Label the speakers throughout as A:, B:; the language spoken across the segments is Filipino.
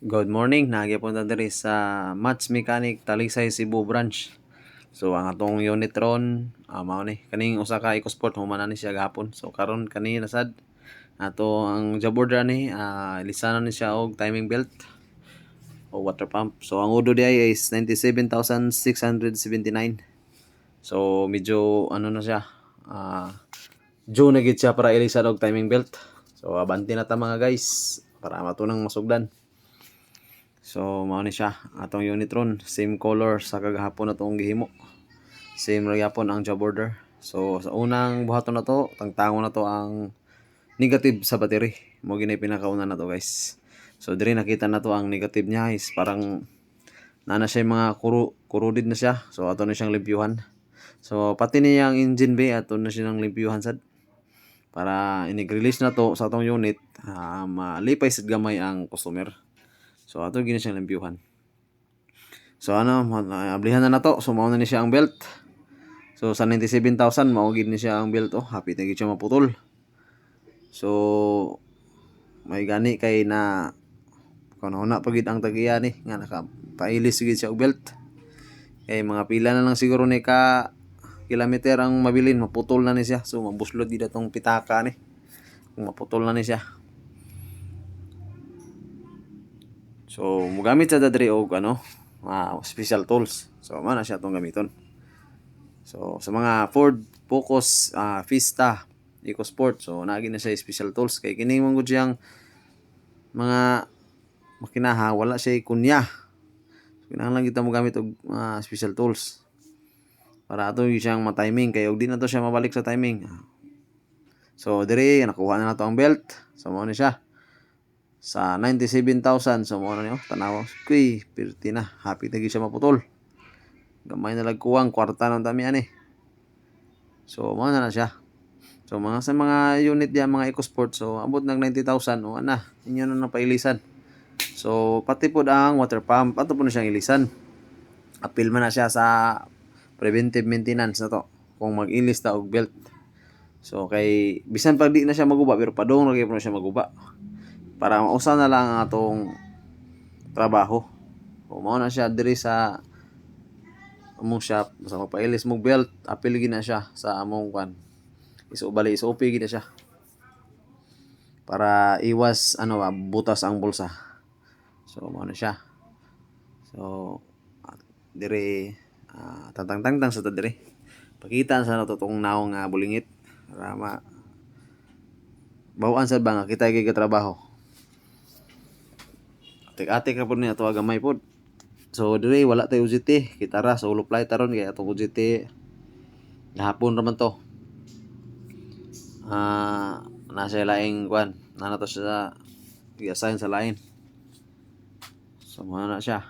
A: Good morning, nagyapunta diri sa Match Mechanic Talisay Cebu branch. So ang atong unit ron, mao ni kaning usa ka EcoSport human ni siya gahapon. So karon kanina sad ato ang jabordra ni lisanan ni siya og timing belt o water pump. So ang udo di ay is 97,679. So medyo ano na siya, June na gid siya para ilisan og timing belt. So abanti na ta mga guys para matunang masugdan. So mao ni siya atong unit ron, same color sa kagahapon na atong gihimo. Same ra gyapon ang job order. So sa unang buhaton na to, tangtangon na to ang negative sa battery. Mo ginay pinakauna na to guys. So diri nakita na to ang negative niya is parang nana siya mga corroded na siya. So ato na siyang limpyuhan. So pati niyang engine bay ato na siyang limpyuhan sad para inig-release na to sa atong unit, malipay sad gamay ang customer. So ato gina siyang limpyuhan. So ablihan na to. So mao na ni siya ang belt. So sa 97,000 mao gid ni siya ang belt hapit na gid siya maputol. So may gani kay na kanuna pa gid ang tagiya ni nga nakapailis gid siya og belt. Kay mga pila na lang siguro ni ka kilometer ang mabilin, maputol na ni siya. So mabuslod gid atong pitaka ni kung maputol na ni siya. So mogamit sa dadri og special tools. So mao na siya atong gamiton. So sa mga Ford Focus, Fiesta, EcoSport, so naagi na siya special tools kay kini mong gud siyang mga makinaha wala siya kunya. So kinahanglan kita mo gamit og special tools para ato siyang ma-timing kay og di na to siya mabalik sa timing. So dire nakuha na nato ang belt. So mao ni siya sa 97,000. So mao na niyo tanaw. Kuy, pirti na. Happy na gid siya maputol. Gamay na lagkuwang kwarta ng dami ani. So mao na siya. So mga sa mga unit diyan mga EcoSport, so abot ng 90,000 o ana, inyo na napailisan. So pati pod ang water pump ato po na siyang ilisan. Apil man na siya sa preventive maintenance na to kung mag-ilis ta og belt. So kay bisan pag di na siya maguba pero padong lagi po na siya maguba para mausa na lang ang atong trabaho. So mao na siya diri sa among shop. Basta magpailis mong belt, apil gid na siya sa among kwan. Isop gid na siya para iwas butas ang bulsa. So mao na siya. So dire tantang-tantang sa dire. Pakita sa nato tong naong bulingit para bawaan sa ba nga kita gid trabaho. Atik-atik ra pud ni ato gamay pod. So dire wala tay UGT, kita ra sa uloplay taron kay atong UGT gahapon ra man to. Nasa laing kwan, nana to sa i-assign sa line. So mao na siya.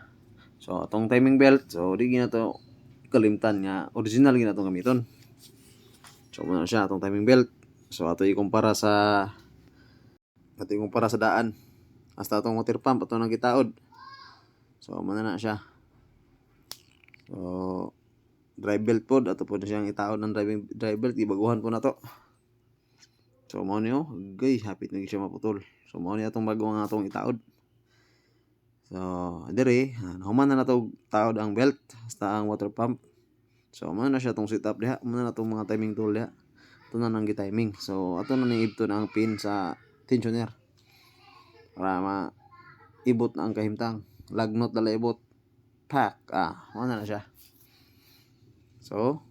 A: So atong timing belt, so di gina to kalimtan nga original gina tong gamiton. So mao na siya atong timing belt. So ato ikumpara sa daan. Hasta atong water pump ato nang gitaod. So mao na siya. So drive belt pod ato pod siyang itaod ng drive belt, ibaguhan po na to. So mao niyo, gay hapit na siya maputol. So mao ni atong bago nga atong itaod. So dire nahuman na nato taod ang belt hasta ang water pump. So mao na siya tong setup diha, mao na natong mga timing tool diha. Ito na nang gi-timing. So ato na ning ibton ang pin sa tensioner para maibot na ang kahimtang. Lagnot dala ibot. Pack. Mao na siya. So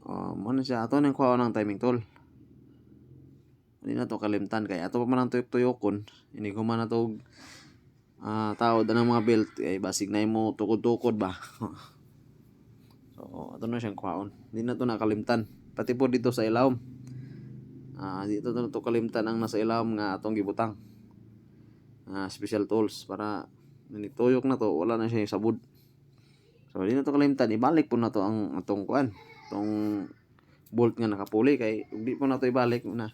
A: mao na siya ato nang kuha ng timing tool. Hindi na to kalimtan kay ato pa man ang tuyok-tuyokon. Ini human na to taod ng mga belt kay basig na mo tukod-tukod ba. So ato na siyang kuhaon. Hindi na to nakalimtan. Pati po dito sa ilawom. Dito na to kalimtan ang nasa ilawom nga atong gibutang. Special tools para tuyok na to wala na siya yung sabud. So hindi na to kalimtan, ibalik po na to ang atong kuan. Tong bolt nga nakapuli kay hindi po na to ibalik na.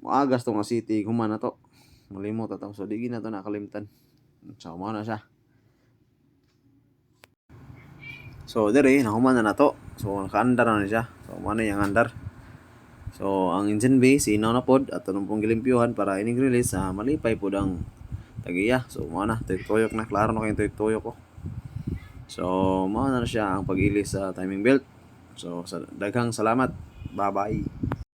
A: Maagas to nga city human na to. Malimot ato. So di na to nakalimtan. So mao na siya. So dire nahuman na nato. So nakaandar na siya. So mao na yung andar. So ang engine bay sinaw na pod at tanong pong gilimpyuhan para ining release malipay pod ang tagiya. So mao na tuyok na klaro na kayong tuyok ko. So mao na siya ang pag-ilis sa timing belt. So daghang salamat. Bye-bye.